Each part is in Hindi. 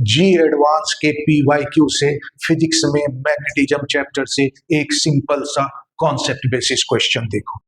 जी एडवांस के PYQ से फिजिक्स में मैग्नेटिज्म चैप्टर से एक सिंपल सा कॉन्सेप्ट बेसिस क्वेश्चन देखो।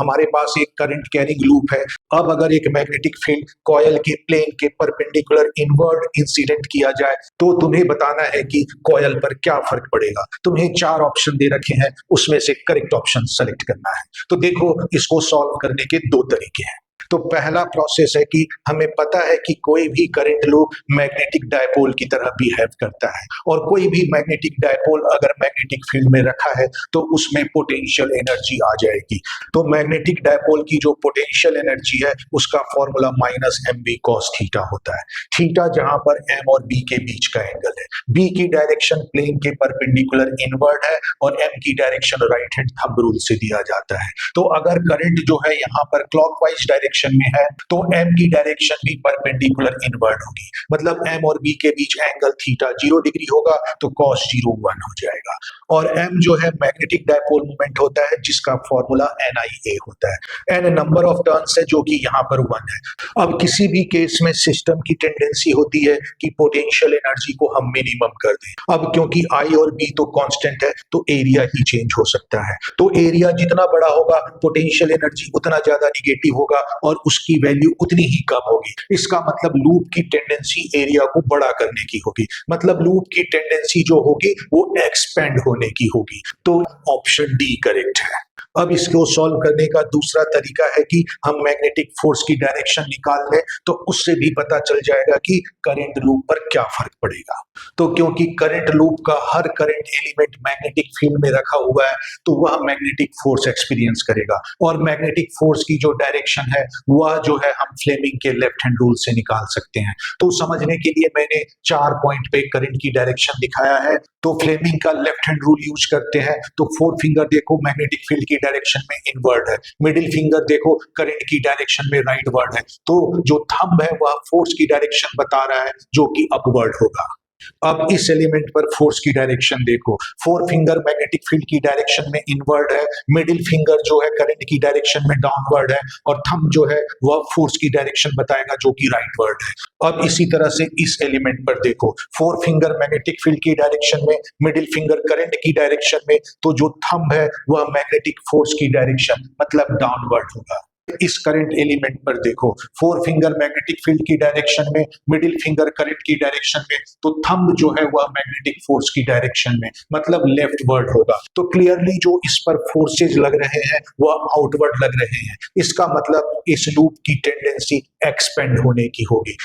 हमारे पास एक करंट कैरिंग लूप है। अब अगर एक मैग्नेटिक फील्ड कॉइल के प्लेन के परपेंडिकुलर इनवर्ड इंसिडेंट किया जाए तो तुम्हें बताना है कि कॉइल पर क्या फर्क पड़ेगा। तुम्हें 4 ऑप्शन दे रखे हैं, उसमें से करेक्ट ऑप्शन सेलेक्ट करना है। तो देखो, इसको सॉल्व करने के 2 तरीके हैं। तो पहला प्रोसेस है कि हमें पता है कि कोई भी करंट लूप मैग्नेटिक डायपोल की तरह बिहेव करता है, और कोई भी मैग्नेटिक डायपोल अगर मैग्नेटिक फील्ड में रखा है तो उसमें पोटेंशियल एनर्जी आ जाएगी। तो मैग्नेटिक डायपोल की जो पोटेंशियल एनर्जी है उसका फॉर्मूला -mv cos थीटा होता है। थीटा जहां पर m और b के बीच का एंगल है, b की डायरेक्शन प्लेन के परपेंडिकुलर इनवर्ड है और m की direction right hand thumb rule से दिया जाता है। तो अगर करंट जो है यहाँ पर क्लॉकवाइज डायरेक्शन में है तो m की डायरेक्शन भी परपेंडिकुलर इनवर्ड होगी, मतलब m और b के बीच एंगल थीटा 0 डिग्री होगा तो cos 0 1 हो जाएगा। और m जो है मैग्नेटिक डायपोल मोमेंट होता है जिसका फॉर्मूला NIA होता है। n नंबर ऑफ टर्न्स है जो कि यहाँ पर 1 है। अब किसी भी केस में सिस्टम की टेंडेंसी होती है कि पोटेंशियल एनर्जी को हम मिनिमम कर दें। अब क्योंकि I और B तो कांस्टेंट है तो एरिया ही चेंज हो सकता है। तो एरिया जितना बड़ा होगा पोटेंशियल एनर्जी उतना ज्यादा निगेटिव होगा और उसकी वैल्यू उतनी ही कम होगी। इसका मतलब लूप की टेंडेंसी एरिया को बड़ा करने की होगी, मतलब लूप की टेंडेंसी जो होगी वो एक्सपेंड होने की होगी। तो ऑप्शन डी करेक्ट है। अब इसको सॉल्व करने का दूसरा तरीका है कि हम मैग्नेटिक फोर्स की डायरेक्शन निकाल लें, तो उससे भी पता चल जाएगा कि करंट लूप पर क्या फर्क पड़ेगा। तो क्योंकि करंट लूप का हर करंट एलिमेंट मैग्नेटिक फील्ड में रखा हुआ है तो वह मैग्नेटिक फोर्स एक्सपीरियंस करेगा, और मैग्नेटिक फोर्स की जो डायरेक्शन है वह जो है हम फ्लेमिंग के लेफ्ट हैंड रूल से निकाल सकते हैं। तो समझने के लिए मैंने 4 पॉइंट पे करंट की डायरेक्शन दिखाया है। तो फ्लेमिंग का लेफ्ट हैंड रूल यूज करते हैं। तो 4 फिंगर देखो मैग्नेटिक फील्ड की डायरेक्शन में इनवर्ड है, मिडिल फिंगर देखो करंट की डायरेक्शन में राइटवर्ड है, तो जो थंब है वह फोर्स की डायरेक्शन बता रहा है जो कि अपवर्ड होगा। अब इस एलिमेंट पर फोर्स की डायरेक्शन देखो, 4 फिंगर मैग्नेटिक फील्ड की डायरेक्शन में इनवर्ड है, मिडिल फिंगर जो है करंट की डायरेक्शन में डाउनवर्ड है, और थंब जो है वह फोर्स की डायरेक्शन बताएगा जो कि राइटवर्ड है। अब इसी तरह से इस एलिमेंट पर देखो, 4 फिंगर मैग्नेटिक फील्ड की डायरेक्शन में, मिडिल फिंगर करंट की डायरेक्शन में, तो जो थंब है वह मैग्नेटिक फोर्स की डायरेक्शन मतलब डाउनवर्ड होगा। इस करंट एलिमेंट पर देखो, 4 फिंगर मैग्नेटिक फील्ड की डायरेक्शन में, मिडिल फिंगर करंट की डायरेक्शन में, तो थंब जो है वह मैग्नेटिक फोर्स की डायरेक्शन में मतलब लेफ्टवर्ड होगा। तो क्लियरली जो इस पर फोर्सेज लग रहे हैं वह आउटवर्ड लग रहे हैं। इसका मतलब इस लूप की टेंडेंसी एक्सपेंड होने की होगी।